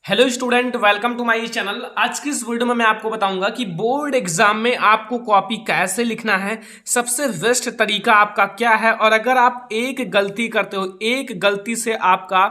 Hello student, welcome to my channel. आज की इस वीडियो में मैं आपको बताऊंगा कि बोर्ड एग्जाम में आपको कॉपी कैसे लिखना है, सबसे बेस्ट तरीका आपका क्या है, और अगर आप एक गलती करते हो, एक गलती से आपका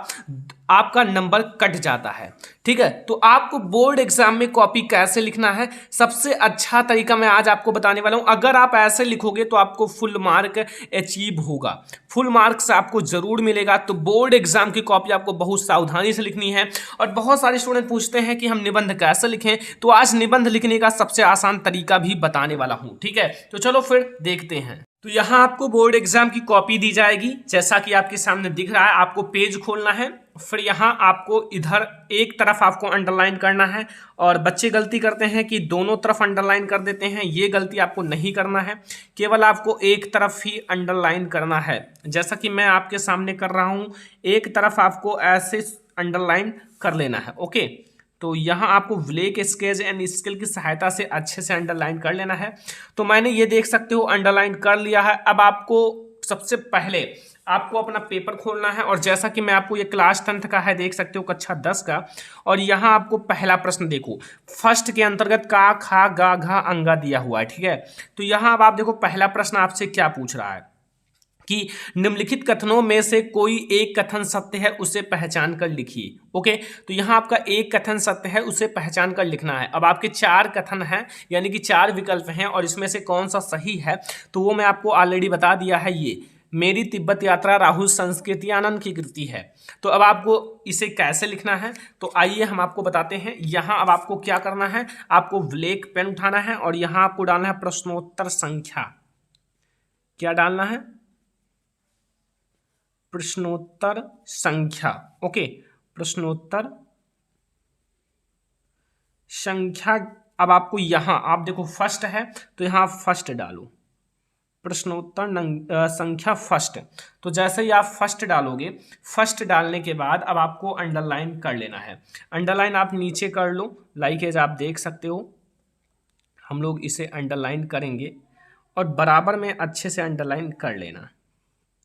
आपका नंबर कट जाता है। ठीक है, तो आपको बोर्ड एग्जाम में कॉपी कैसे लिखना है, सबसे अच्छा तरीका मैं आज आपको बताने वाला हूं। अगर आप ऐसे लिखोगे तो आपको फुल मार्क अचीव होगा, फुल मार्क्स आपको जरूर मिलेगा। तो बोर्ड एग्जाम की कॉपी आपको बहुत सावधानी से लिखनी है। और बहुत सारे स्टूडेंट पूछते हैं कि हम निबंध कैसे लिखें, तो आज निबंध लिखने का सबसे आसान तरीका भी बताने वाला हूं। ठीक है, तो चलो फिर देखते हैं। तो यहां आपको बोर्ड एग्जाम की कॉपी दी जाएगी, जैसा कि आपके सामने दिख रहा है। आपको पेज खोलना है, फिर यहां आपको इधर एक तरफ आपको अंडरलाइन करना है। और बच्चे गलती करते हैं कि दोनों तरफ अंडरलाइन कर देते हैं, ये गलती आपको नहीं करना है, केवल आपको एक तरफ ही अंडरलाइन करना है। जैसा कि मैं आपके सामने कर रहा हूं, एक तरफ आपको ऐसे अंडरलाइन कर लेना है। ओके, तो यहाँ आपको ब्लैक स्केच एंड स्केल की सहायता से अच्छे से अंडरलाइन कर लेना है। तो मैंने ये देख सकते हो अंडरलाइन कर लिया है। अब आपको सबसे पहले आपको अपना पेपर खोलना है, और जैसा कि मैं आपको ये क्लास 10th का है, देख सकते हो कक्षा 10 का। और यहाँ आपको पहला प्रश्न देखो, फर्स्ट के अंतर्गत का खा गा घा अंगा दिया हुआ है। ठीक है, तो यहाँ अब आप देखो पहला प्रश्न आपसे क्या पूछ रहा है कि निम्नलिखित कथनों में से कोई एक कथन सत्य है, उसे पहचान कर लिखिए। ओके, तो यहाँ आपका एक कथन सत्य है, उसे पहचान कर लिखना है। अब आपके चार कथन हैं, यानी कि चार विकल्प हैं, और इसमें से कौन सा सही है तो वो मैं आपको ऑलरेडी बता दिया है। ये मेरी तिब्बत यात्रा राहुल संस्कृत्यानंद की कृति है। तो अब आपको इसे कैसे लिखना है, तो आइए हम आपको बताते हैं। यहाँ अब आपको क्या करना है, आपको ब्लैक पेन उठाना है, और यहाँ आपको डालना है प्रश्नोत्तर संख्या। क्या डालना है? प्रश्नोत्तर संख्या। ओके, प्रश्नोत्तर संख्या। अब आपको यहां आप देखो फर्स्ट है, तो यहां फर्स्ट डालो, प्रश्नोत्तर संख्या फर्स्ट। तो जैसे ही आप फर्स्ट डालोगे, फर्स्ट डालने के बाद अब आपको अंडरलाइन कर लेना है। अंडरलाइन आप नीचे कर लो, लाइक एज आप देख सकते हो। हम लोग इसे अंडरलाइन करेंगे, और बराबर में अच्छे से अंडरलाइन कर लेना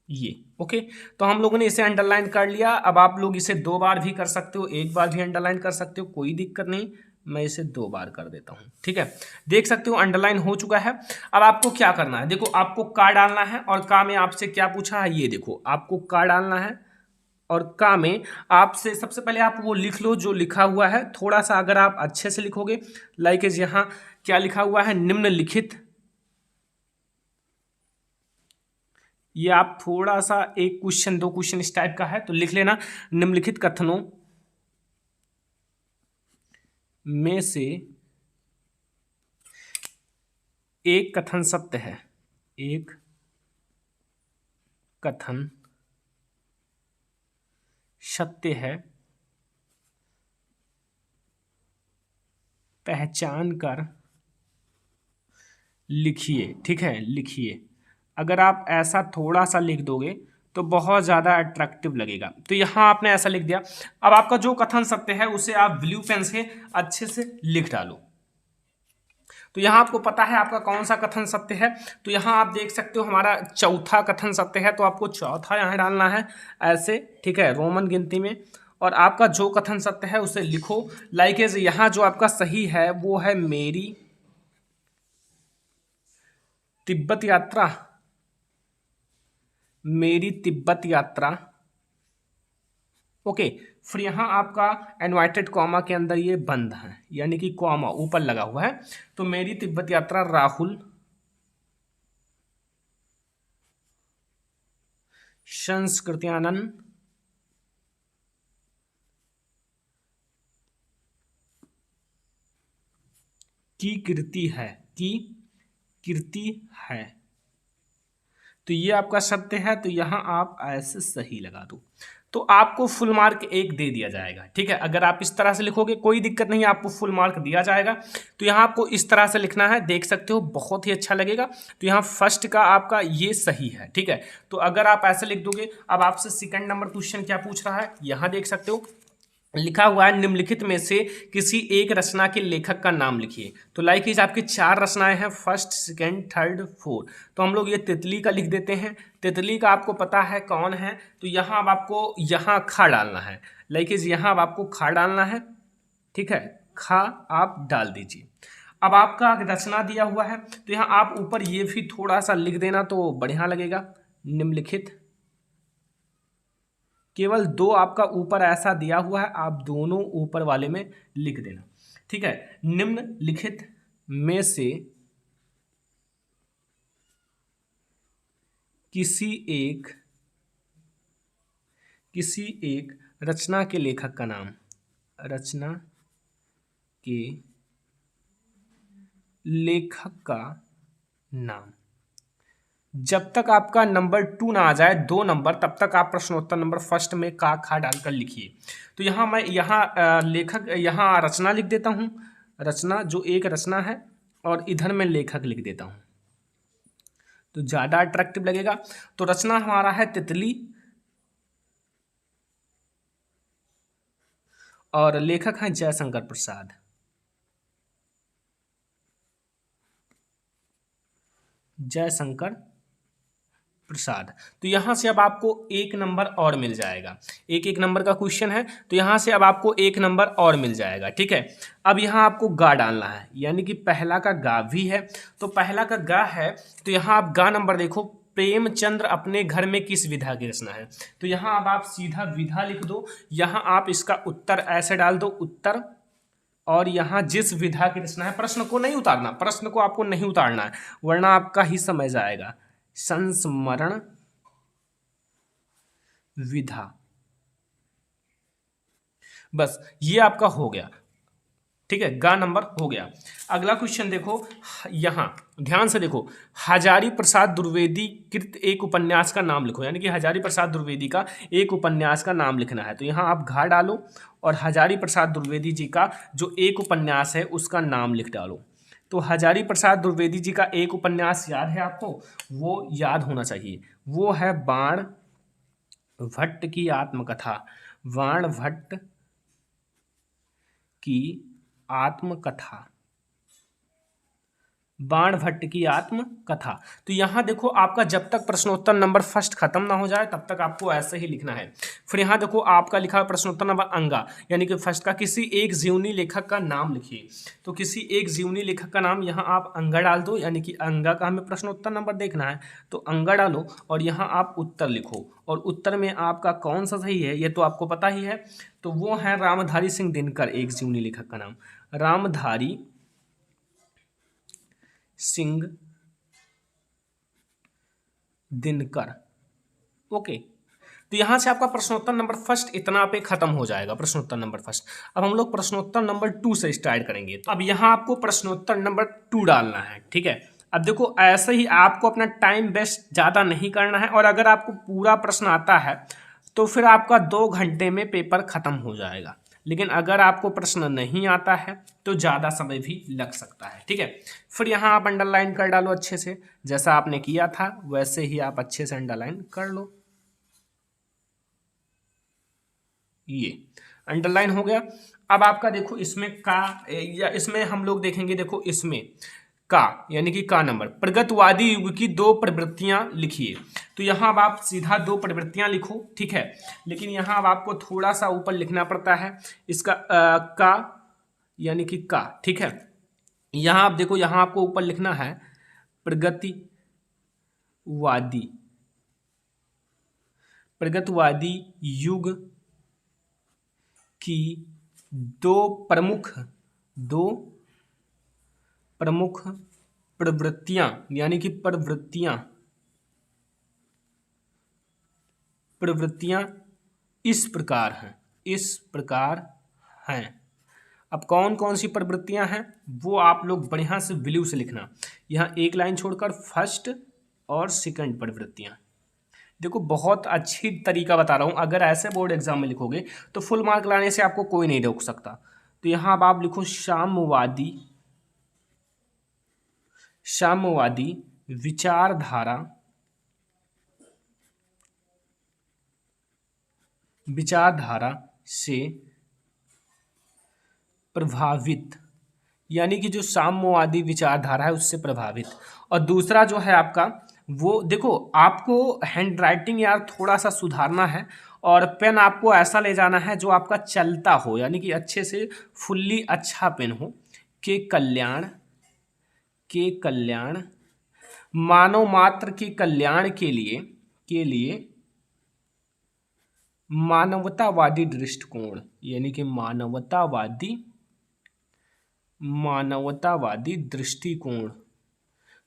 ये। ओके, तो हम लोगों ने इसे अंडरलाइन कर लिया। अब आप लोग इसे दो बार भी कर सकते हो, एक बार भी अंडरलाइन कर सकते हो, कोई दिक्कत नहीं। मैं इसे दो बार कर देता हूं। ठीक है, देख सकते हो अंडरलाइन हो चुका है। अब आपको क्या करना है, देखो आपको का डालना है, और का में आपसे क्या पूछा है, ये देखो आपको का डालना है। और का में आपसे सबसे पहले आप वो लिख लो जो लिखा हुआ है। थोड़ा सा अगर आप अच्छे से लिखोगे, लाइक यहाँ क्या लिखा हुआ है, निम्नलिखित। ये आप थोड़ा सा एक क्वेश्चन दो क्वेश्चन इस टाइप का है, तो लिख लेना, निम्नलिखित कथनों में से एक कथन सत्य है, एक कथन सत्य है, पहचान कर लिखिए। ठीक है, लिखिए। अगर आप ऐसा थोड़ा सा लिख दोगे तो बहुत ज़्यादा अट्रैक्टिव लगेगा। तो यहाँ आपने ऐसा लिख दिया। अब आपका जो कथन सत्य है उसे आप ब्लू पेन से अच्छे से लिख डालो। तो यहाँ आपको पता है आपका कौन सा कथन सत्य है। तो यहाँ आप देख सकते हो हमारा चौथा कथन सत्य है, तो आपको चौथा यहाँ डालना है ऐसे। ठीक है, रोमन गिनती में। और आपका जो कथन सत्य है उसे लिखो, लाइक एज यहाँ जो आपका सही है वो है मेरी तिब्बत यात्रा, मेरी तिब्बत यात्रा। ओके, फिर यहाँ आपका इनवर्टेड कॉमा के अंदर ये बंद है, यानी कि कॉमा ऊपर लगा हुआ है। तो मेरी तिब्बत यात्रा राहुल संस्कृत्यानंद की कृति है, की कृति है। तो ये आपका सत्य है, तो यहाँ आप ऐसे सही लगा दो, तो आपको फुल मार्क एक दे दिया जाएगा। ठीक है, अगर आप इस तरह से लिखोगे कोई दिक्कत नहीं, आपको फुल मार्क दिया जाएगा। तो यहाँ आपको इस तरह से लिखना है, देख सकते हो बहुत ही अच्छा लगेगा। तो यहाँ फर्स्ट का आपका ये सही है। ठीक है, तो अगर आप ऐसे लिख दोगे, अब आपसे सेकंड नंबर क्वेश्चन क्या पूछ रहा है, यहाँ देख सकते हो लिखा हुआ है, निम्नलिखित में से किसी एक रचना के लेखक का नाम लिखिए। तो लाइक इज आपकी चार रचनाएं हैं, फर्स्ट सेकंड थर्ड फोर्थ। तो हम लोग ये तितली का लिख देते हैं। तितली का आपको पता है कौन है, तो यहाँ अब आपको यहाँ खा डालना है, लाइक इज यहाँ अब आपको खा डालना है। ठीक है, खा आप डाल दीजिए। अब आपका रचना दिया हुआ है तो यहाँ आप ऊपर ये भी थोड़ा सा लिख देना तो बढ़िया लगेगा। निम्नलिखित, केवल दो आपका ऊपर ऐसा दिया हुआ है, आप दोनों ऊपर वाले में लिख देना, ठीक है। निम्नलिखित में से किसी एक रचना के लेखक का नाम, रचना के लेखक का नाम। जब तक आपका नंबर 2 ना आ जाए, 2 नंबर, तब तक आप प्रश्नोत्तर नंबर फर्स्ट में का खा डालकर लिखिए। तो यहाँ मैं लेखक, यहाँ रचना लिख देता हूँ, रचना जो एक रचना है, और इधर मैं लेखक लिख देता हूँ तो ज़्यादा अट्रैक्टिव लगेगा। तो रचना हमारा है तितली और लेखक हैं जयशंकर प्रसाद। जयशंकर प्रसाद। तो यहाँ से अब आपको 1 नंबर और मिल जाएगा। एक नंबर का क्वेश्चन है तो यहाँ से अब आपको 1 नंबर और मिल जाएगा, ठीक है। अब यहाँ आपको गा डालना है, यानी कि पहला का गा भी है, तो पहला का गा है तो यहाँ आप गा नंबर देखो, प्रेमचंद्र अपने घर में किस विधा की रचना है। तो यहाँ अब आप सीधा विधा लिख दो, यहाँ आप इसका उत्तर ऐसे डाल दो, उत्तर, और यहाँ जिस विधा की रचना है, प्रश्न को नहीं उतारना, प्रश्न को आपको नहीं उतारना है वरना आपका ही समय जाएगा। संस्मरण विधा, बस ये आपका हो गया, ठीक है, गा नंबर हो गया। अगला क्वेश्चन देखो, यहाँ ध्यान से देखो, हजारी प्रसाद द्विवेदी कृत एक उपन्यास का नाम लिखो, यानी कि हजारी प्रसाद द्विवेदी का एक उपन्यास का नाम लिखना है। तो यहाँ आप घा डालो और हजारी प्रसाद द्विवेदी जी का जो एक उपन्यास है उसका नाम लिख डालो। तो हजारी प्रसाद द्विवेदी जी का एक उपन्यास याद है आपको, वो याद होना चाहिए, वो है बाण भट्ट की आत्मकथा। बाण भट्ट की आत्मकथा, बाण भट्ट की आत्मकथा। तो यहाँ देखो आपका जब तक प्रश्नोत्तर नंबर फर्स्ट खत्म ना हो जाए तब तक आपको ऐसे ही लिखना है। फिर यहाँ देखो आपका लिखा है प्रश्नोत्तर नंबर अंगा, यानी कि फर्स्ट का किसी एक जीवनी लेखक का नाम लिखिए। तो किसी एक जीवनी लेखक का नाम यहाँ आप अंगा डाल दो, यानी कि अंगा का हमें प्रश्नोत्तर नंबर देखना है तो अंगा डालो और यहाँ आप उत्तर लिखो, और उत्तर में आपका कौन सा सही है ये तो आपको पता ही है। तो वो है रामधारी सिंह दिनकर, एक जीवनी लेखक का नाम रामधारी सिंह दिनकर। ओके, तो यहां से आपका प्रश्नोत्तर नंबर फर्स्ट इतना पे खत्म हो जाएगा, प्रश्नोत्तर नंबर फर्स्ट। अब हम लोग प्रश्नोत्तर नंबर 2 से स्टार्ट करेंगे। तो अब यहां आपको प्रश्नोत्तर नंबर 2 डालना है, ठीक है। अब देखो ऐसे ही आपको अपना टाइम वेस्ट ज़्यादा नहीं करना है, और अगर आपको पूरा प्रश्न आता है तो फिर आपका 2 घंटे में पेपर खत्म हो जाएगा। लेकिन अगर आपको प्रश्न नहीं आता है तो ज़्यादा समय भी लग सकता है, ठीक है। फिर यहाँ आप अंडरलाइन कर डालो अच्छे से, जैसा आपने किया था वैसे ही आप अच्छे से अंडरलाइन कर लो। ये अंडरलाइन हो गया। अब आपका देखो इसमें का, या इसमें हम लोग देखेंगे, देखो इसमें का यानी कि का नंबर, प्रगतवादी युग की 2 प्रवृत्तियां लिखिए। तो यहाँ अब आप सीधा 2 प्रवृत्तियां लिखो, ठीक है। लेकिन यहाँ अब आपको थोड़ा सा ऊपर लिखना पड़ता है इसका का यानी कि का, ठीक है। यहाँ आप देखो, यहाँ आपको ऊपर लिखना है प्रगतवादी युग की 2 प्रमुख प्रवृत्तियां, यानी कि प्रवृत्तियां इस प्रकार हैं। अब कौन कौन सी प्रवृत्तियां हैं वो आप लोग बढ़िया से ब्लू से लिखना, यहाँ एक लाइन छोड़कर फर्स्ट और सेकंड प्रवृत्तियां। देखो बहुत अच्छी तरीका बता रहा हूँ, अगर ऐसे बोर्ड एग्जाम में लिखोगे तो फुल मार्क लाने से आपको कोई नहीं रोक सकता। तो यहाँ अब आप लिखो साम्यवादी विचारधारा से प्रभावित, यानी कि जो साम्यवादी विचारधारा है उससे प्रभावित। और दूसरा जो है आपका वो देखो, आपको हैंड राइटिंग यार थोड़ा सा सुधारना है, और पेन आपको ऐसा ले जाना है जो आपका चलता हो, यानी कि अच्छे से फुल्ली अच्छा पेन हो। के कल्याण, के कल्याण, मानव मात्र के कल्याण के लिए मानवतावादी दृष्टिकोण, यानी कि मानवतावादी दृष्टिकोण।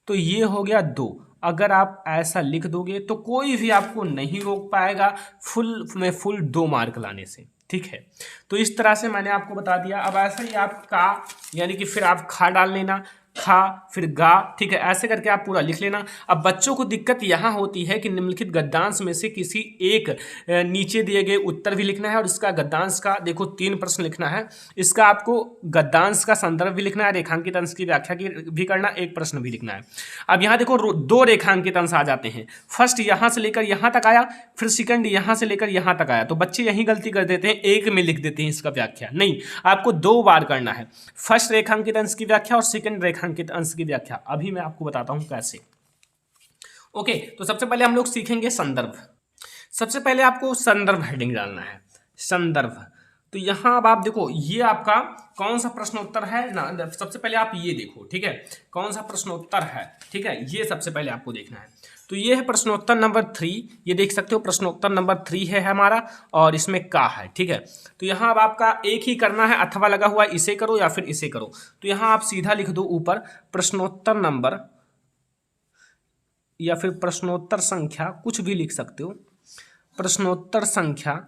तो ये हो गया दो। अगर आप ऐसा लिख दोगे तो कोई भी आपको नहीं रोक पाएगा फुल 2 मार्क लाने से, ठीक है। तो इस तरह से मैंने आपको बता दिया। अब ऐसा ही आप का, यानी कि फिर आप खा डाल लेना, खा फिर गा, ठीक है, ऐसे करके आप पूरा लिख लेना। अब बच्चों को दिक्कत यहाँ होती है कि निम्नलिखित गद्यांश में से किसी एक नीचे दिए गए उत्तर भी लिखना है, और इसका गद्यांश का देखो 3 प्रश्न लिखना है। इसका आपको गद्यांश का संदर्भ भी लिखना है, रेखांकित अंश की व्याख्या की भी करना, एक प्रश्न भी लिखना है। अब यहाँ देखो 2 रेखांकित अंश आ जाते हैं। फर्स्ट यहाँ से लेकर यहाँ तक आया, फिर सेकंड यहाँ से लेकर यहाँ तक आया। तो बच्चे यही गलती कर देते हैं, एक में लिख देते हैं इसका व्याख्या। नहीं, आपको 2 बार करना है, फर्स्ट रेखांकित अंश की व्याख्या और सेकंड रेखांकित अंश की व्याख्या। अभी मैं आपको बताता हूं कैसे। ओके, तो सबसे पहले हम लोग सीखेंगे संदर्भ। सबसे पहले आपको संदर्भ हेडिंग डालना है, संदर्भ। तो यहां अब आप देखो, ये आपका कौन सा प्रश्न उत्तर है ना। सबसे पहले आप ये देखो, ठीक है, कौन सा प्रश्न उत्तर है, ठीक है, ये सबसे पहले आपको देखना है। तो ये है प्रश्नोत्तर नंबर 3, ये देख सकते हो प्रश्नोत्तर नंबर 3 है हमारा, और इसमें का है, ठीक है। तो यहाँ अब आपका एक ही करना है, अथवा लगा हुआ, इसे करो या फिर इसे करो। तो यहाँ आप सीधा लिख दो ऊपर प्रश्नोत्तर नंबर, या फिर प्रश्नोत्तर संख्या, कुछ भी लिख सकते हो, प्रश्नोत्तर संख्या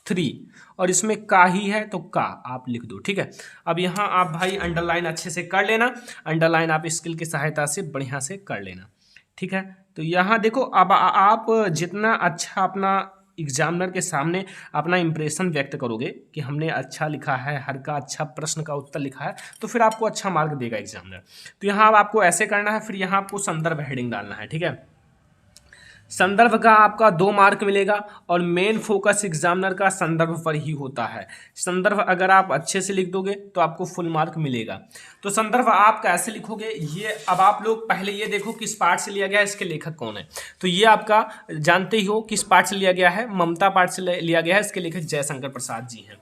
3, और इसमें का ही है तो का आप लिख दो, ठीक है। अब यहाँ आप भाई अंडरलाइन अच्छे से कर लेना, अंडरलाइन आप स्किल की सहायता से बढ़िया से कर लेना, ठीक है। तो यहाँ देखो, अब आप जितना अच्छा अपना एग्जामिनर के सामने अपना इंप्रेशन व्यक्त करोगे कि हमने अच्छा लिखा है, हर का अच्छा प्रश्न का उत्तर लिखा है, तो फिर आपको अच्छा मार्क देगा एग्जामिनर। तो यहाँ अब आपको ऐसे करना है, फिर यहाँ आपको संदर्भ हेडिंग डालना है, ठीक है। संदर्भ का आपका 2 मार्क मिलेगा, और मेन फोकस एग्जामिनर का संदर्भ पर ही होता है। संदर्भ अगर आप अच्छे से लिख दोगे तो आपको फुल मार्क मिलेगा। तो संदर्भ आप कैसे लिखोगे, ये अब आप लोग पहले ये देखो किस पाठ से लिया गया है, इसके लेखक कौन है। तो ये आपका जानते ही हो किस पाठ से लिया गया है, ममता पाठ से लिया गया है, इसके लेखक जयशंकर प्रसाद जी हैं।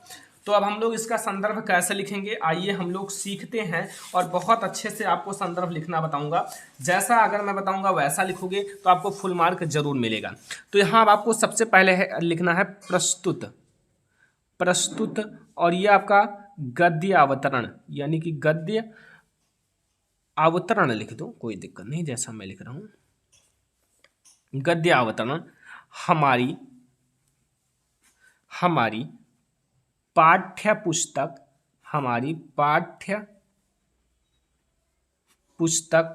तो अब हम लोग इसका संदर्भ कैसे लिखेंगे, आइए हम लोग सीखते हैं, और बहुत अच्छे से आपको संदर्भ लिखना बताऊंगा। जैसा अगर मैं बताऊंगा वैसा लिखोगे तो आपको फुल मार्क जरूर मिलेगा। तो यहाँ अब आपको सबसे पहले लिखना है प्रस्तुत, प्रस्तुत, और ये आपका गद्य अवतरण, यानी कि गद्य अवतरण लिख दो, कोई दिक्कत नहीं, जैसा मैं लिख रहा हूं। गद्य अवतरण हमारी पाठ्य पुस्तक, हमारी पाठ्य पुस्तक।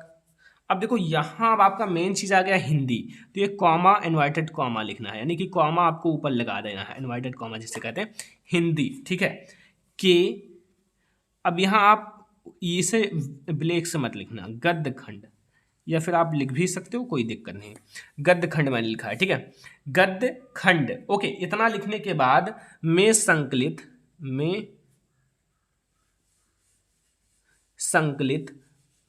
अब देखो यहाँ अब आपका मेन चीज आ गया हिंदी। तो ये कॉमा, इनवर्टेड कॉमा लिखना है, यानी कि कॉमा आपको ऊपर लगा देना है, इनवर्टेड कॉमा जिसे कहते हैं हिंदी, ठीक है। के, अब यहाँ आप इसे ब्लैक से मत लिखना, गद्य खंड, या फिर आप लिख भी सकते हो, कोई दिक्कत नहीं। गद्य खंड मैंने लिखा है, ठीक है, गद्य खंड। ओके, इतना लिखने के बाद में संकलित।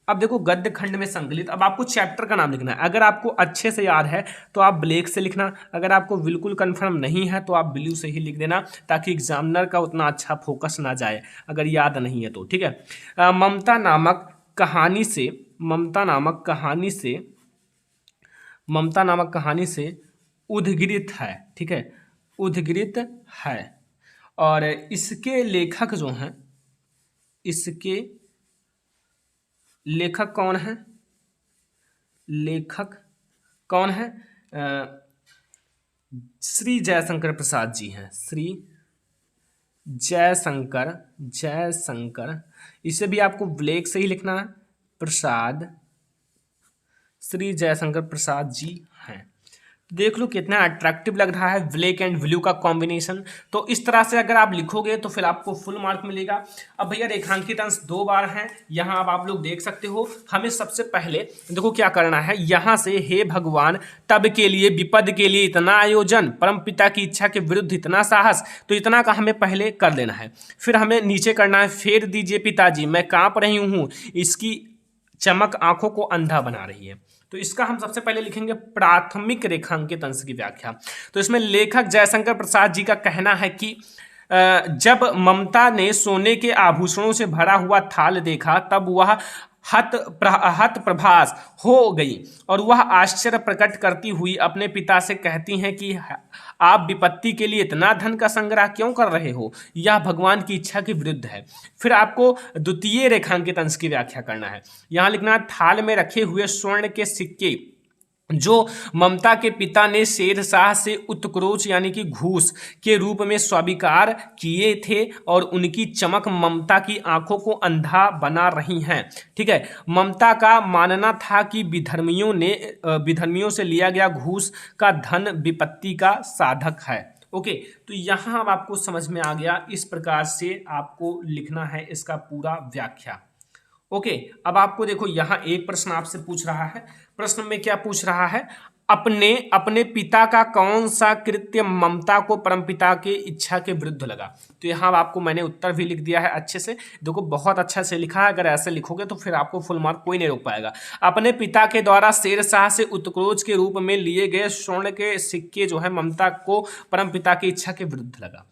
अब देखो गद्य खंड में संकलित, अब आपको चैप्टर का नाम लिखना है। अगर आपको अच्छे से याद है तो आप ब्लैक से लिखना, अगर आपको बिल्कुल कंफर्म नहीं है तो आप ब्लू से ही लिख देना, ताकि एग्जामिनर का उतना अच्छा फोकस ना जाए अगर याद नहीं है तो, ठीक है। ममता नामक कहानी से उद्धृत है, ठीक है, उद्धृत है। और इसके लेखक जो हैं, इसके लेखक कौन है, लेखक कौन है, श्री जयशंकर प्रसाद जी हैं, श्री जयशंकर। इसे भी आपको ब्लैक से ही लिखना है, प्रसाद, श्री जयशंकर प्रसाद जी हैं। देख लो कितना अट्रैक्टिव लग रहा है ब्लैक एंड ब्लू का कॉम्बिनेशन। तो इस तरह से अगर आप लिखोगे तो फिर आपको फुल मार्क मिलेगा। अब भैया रेखांकित अंश 2 बार हैं, यहाँ अब आप लोग देख सकते हो। हमें सबसे पहले देखो क्या करना है, यहाँ से हे भगवान तब के लिए विपद के लिए इतना आयोजन, परम पिता की इच्छा के विरुद्ध इतना साहस, तो इतना का हमें पहले कर देना है। फिर हमें नीचे करना है, फेर दीजिए पिताजी मैं कांप रही हूँ, इसकी चमक आंखों को अंधा बना रही है। तो इसका हम सबसे पहले लिखेंगे प्राथमिक रेखांकित अंश की व्याख्या। तो इसमें लेखक जयशंकर प्रसाद जी का कहना है कि जब ममता ने सोने के आभूषणों से भरा हुआ थाल देखा तब वह हत प्रभास हो गई और वह आश्चर्य प्रकट करती हुई अपने पिता से कहती हैं कि आप विपत्ति के लिए इतना धन का संग्रह क्यों कर रहे हो, यह भगवान की इच्छा के विरुद्ध है। फिर आपको द्वितीय रेखांकित अंश की व्याख्या करना है। यहाँ लिखना है थाल में रखे हुए स्वर्ण के सिक्के जो ममता के पिता ने शेरशाह से उत्करोच यानी कि घूस के रूप में स्वीकार किए थे और उनकी चमक ममता की आंखों को अंधा बना रही हैं। ठीक है, ममता का मानना था कि विधर्मियों से लिया गया घूस का धन विपत्ति का साधक है। ओके, तो यहाँ अब आपको समझ में आ गया। इस प्रकार से आपको लिखना है इसका पूरा व्याख्या। ओके, अब आपको देखो यहाँ एक प्रश्न आपसे पूछ रहा है। प्रश्न में क्या पूछ रहा है, अपने पिता का कौन सा कृत्य ममता को परमपिता के इच्छा के विरुद्ध लगा। तो यहाँ आपको मैंने उत्तर भी लिख दिया है अच्छे से। देखो बहुत अच्छा से लिखा है, अगर ऐसे लिखोगे तो फिर आपको फुल मार्क कोई नहीं रोक पाएगा। अपने पिता के द्वारा शेरशाह से उत्करोच के रूप में लिए गए स्वर्ण के सिक्के जो है ममता को परमपिता की इच्छा के विरुद्ध लगा।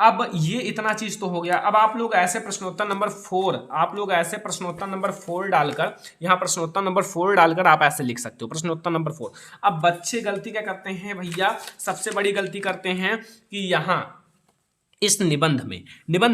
अब ये इतना चीज तो हो गया। अब आप लोग ऐसे प्रश्नोत्तर नंबर 4 डालकर, यहाँ प्रश्नोत्तर नंबर 4 डालकर आप ऐसे लिख सकते हो, प्रश्नोत्तर नंबर 4। अब बच्चे गलती क्या करते हैं भैया, सबसे बड़ी गलती करते हैं कि यहाँ इस निबंध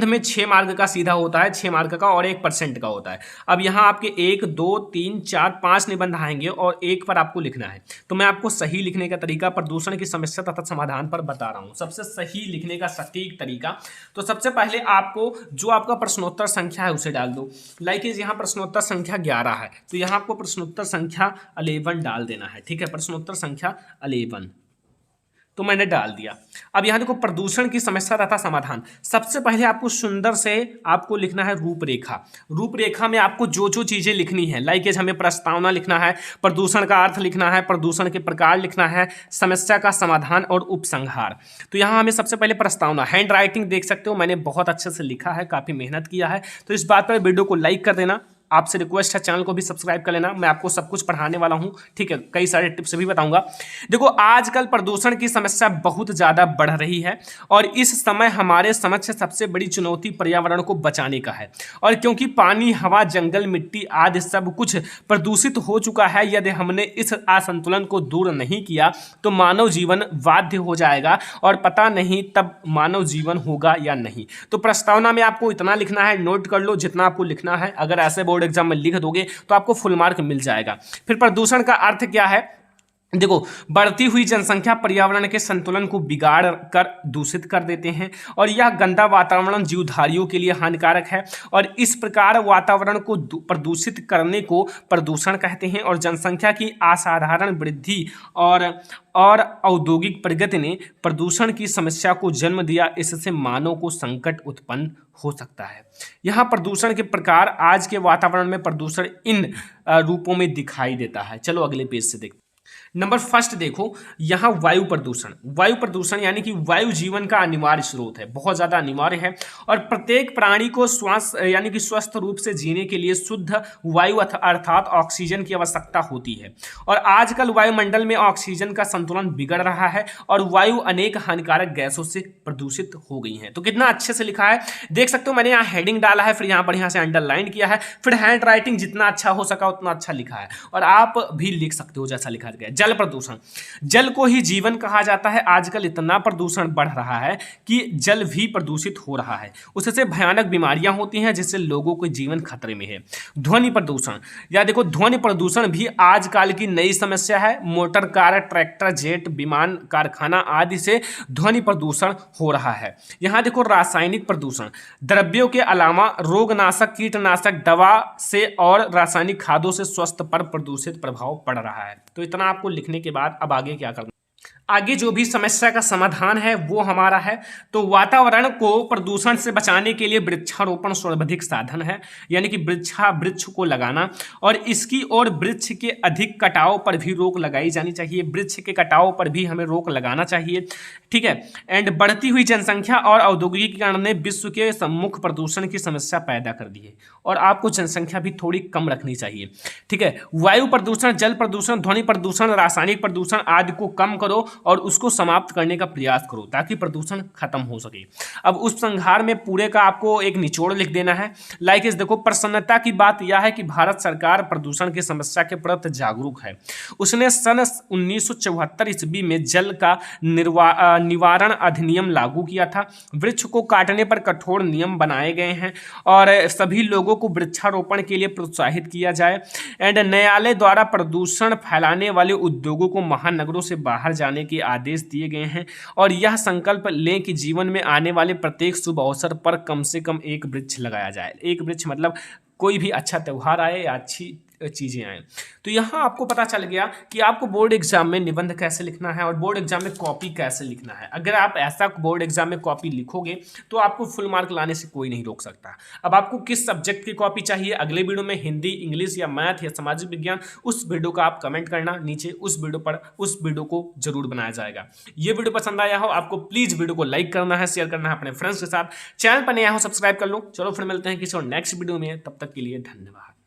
में 6 मार्क का सीधा होता है, 6 मार्क का और 1% का होता है। अब यहाँ आपके 1 2 3 4 5 निबंध आएंगे और 1 पर आपको लिखना है। तो मैं आपको सही लिखने का तरीका प्रदूषण की समस्या तथा समाधान पर बता रहा हूँ, सबसे सही लिखने का सटीक तरीका। तो सबसे पहले आपको जो आपका प्रश्नोत्तर संख्या है उसे डाल दो। लाइक यहाँ प्रश्नोत्तर संख्या 11 है, तो यहाँ आपको प्रश्नोत्तर संख्या 11 डाल देना है। ठीक है, प्रश्नोत्तर संख्या 11 तो मैंने डाल दिया। अब यहाँ देखो प्रदूषण की समस्या तथा समाधान। सबसे पहले आपको सुंदर से आपको लिखना है रूपरेखा। रूपरेखा में आपको जो जो चीजें लिखनी है, लाइक हमें प्रस्तावना लिखना है, प्रदूषण का अर्थ लिखना है, प्रदूषण के प्रकार लिखना है, समस्या का समाधान और उपसंहार। तो यहाँ हमें सबसे पहले प्रस्तावना, हैंड राइटिंग देख सकते हो मैंने बहुत अच्छे से लिखा है, काफी मेहनत किया है। तो इस बात पर वीडियो को लाइक कर देना, आपसे रिक्वेस्ट है चैनल को भी सब्सक्राइब कर लेना। मैं आपको सब कुछ पढ़ाने वाला हूं, ठीक है, कई सारे टिप्स भी बताऊंगा। देखो आजकल प्रदूषण की समस्या बहुत ज़्यादा बढ़ रही है और इस समय हमारे समक्ष सबसे बड़ी चुनौती पर्यावरण को बचाने का है। और क्योंकि पानी, हवा, जंगल, मिट्टी आदि सब कुछ प्रदूषित हो चुका है, यदि हमने इस असंतुलन को दूर नहीं किया तो मानव जीवन बाध्य हो जाएगा और पता नहीं तब मानव जीवन होगा या नहीं। तो प्रस्तावना में आपको इतना लिखना है, नोट कर लो जितना आपको लिखना है। अगर ऐसे बोर्ड एग्जाम में लिख दोगे तो आपको फुल मार्क मिल जाएगा। फिर प्रदूषण का अर्थ क्या है, देखो बढ़ती हुई जनसंख्या पर्यावरण के संतुलन को बिगाड़ कर दूषित कर देते हैं और यह गंदा वातावरण जीवधारियों के लिए हानिकारक है और इस प्रकार वातावरण को प्रदूषित करने को प्रदूषण कहते हैं। और जनसंख्या की असाधारण वृद्धि और औद्योगिक प्रगति ने प्रदूषण की समस्या को जन्म दिया, इससे मानव को संकट उत्पन्न हो सकता है। यहाँ प्रदूषण के प्रकार, आज के वातावरण में प्रदूषण इन रूपों में दिखाई देता है। चलो अगले पेज से देखते। नंबर फर्स्ट देखो, यहाँ वायु प्रदूषण। वायु प्रदूषण यानी कि वायु जीवन का अनिवार्य स्रोत है, बहुत ज़्यादा अनिवार्य है और प्रत्येक प्राणी को स्वस्थ रूप से जीने के लिए शुद्ध वायु अर्थात ऑक्सीजन की आवश्यकता होती है। और आजकल वायुमंडल में ऑक्सीजन का संतुलन बिगड़ रहा है और वायु अनेक हानिकारक गैसों से प्रदूषित हो गई है। तो कितना अच्छे से लिखा है, देख सकते हो मैंने यहाँ हेडिंग डाला है, फिर यहाँ बढ़िया से अंडरलाइन किया है, फिर हैंड राइटिंग जितना अच्छा हो सका उतना अच्छा लिखा है और आप भी लिख सकते हो जैसा लिखा गया। जल प्रदूषण, जल को ही जीवन कहा जाता है। आजकल इतना प्रदूषण बढ़ रहा है कि जल भी प्रदूषित हो रहा है, उससे भयानक बीमारियां होती हैं जिससे लोगों के जीवन खतरे में है। ध्वनि प्रदूषण, या देखो ध्वनि प्रदूषण भी आजकल की नई समस्या है। मोटर कार, ट्रैक्टर, जेट, विमान, कारखाना आदि से ध्वनि प्रदूषण हो रहा है। यहाँ देखो रासायनिक प्रदूषण, द्रव्यों के अलावा रोगनाशक, कीटनाशक दवा से और रासायनिक खादों से स्वास्थ्य पर प्रदूषित प्रभाव पड़ रहा है। तो इतना आपको लिखने के बाद अब आगे क्या करना, आगे जो भी समस्या का समाधान है वो हमारा है। तो वातावरण को प्रदूषण से बचाने के लिए वृक्षारोपण सर्वाधिक साधन है, यानी कि वृक्ष को लगाना, और इसकी और वृक्ष के अधिक कटाव पर भी रोक लगाई जानी चाहिए। वृक्ष के कटाव पर भी हमें रोक लगाना चाहिए, ठीक है। एंड बढ़ती हुई जनसंख्या और औद्योगिकीकरण ने विश्व के सम्मुख प्रदूषण की समस्या पैदा कर दी है, और आपको जनसंख्या भी थोड़ी कम रखनी चाहिए, ठीक है। वायु प्रदूषण, जल प्रदूषण, ध्वनि प्रदूषण, रासायनिक प्रदूषण आदि को कम करो और उसको समाप्त करने का प्रयास करो ताकि प्रदूषण खत्म हो सके। अब उस संहार में पूरे का आपको एक निचोड़ लिख देना है। लाइक इस देखो, प्रसन्नता की बात यह है कि भारत सरकार प्रदूषण की समस्या के प्रति जागरूक है। उसने सन 1974 ईस्वी में जल का निवारण अधिनियम लागू किया था। वृक्ष को काटने पर कठोर नियम बनाए गए हैं और सभी लोगों को वृक्षारोपण के लिए प्रोत्साहित किया जाए। एंड न्यायालय द्वारा प्रदूषण फैलाने वाले उद्योगों को महानगरों से बाहर जाने के आदेश दिए गए हैं, और यह संकल्प लें कि जीवन में आने वाले प्रत्येक शुभ अवसर पर कम से कम एक वृक्ष लगाया जाए। एक वृक्ष मतलब कोई भी अच्छा त्यौहार आए या अच्छी चीज़ें आए। तो यहाँ आपको पता चल गया कि आपको बोर्ड एग्जाम में निबंध कैसे लिखना है और बोर्ड एग्जाम में कॉपी कैसे लिखना है। अगर आप ऐसा बोर्ड एग्जाम में कॉपी लिखोगे तो आपको फुल मार्क लाने से कोई नहीं रोक सकता। अब आपको किस सब्जेक्ट की कॉपी चाहिए, अगले वीडियो में हिंदी, इंग्लिश या मैथ या सामाजिक विज्ञान, उस वीडियो का आप कमेंट करना नीचे, उस वीडियो को जरूर बनाया जाएगा। ये वीडियो पसंद आया हो आपको, प्लीज वीडियो को लाइक करना है, शेयर करना है अपने फ्रेंड्स के साथ। चैनल पर नया हो सब्सक्राइब कर लो। चलो फिर मिलते हैं किसी और नेक्स्ट वीडियो में, तब तक के लिए धन्यवाद।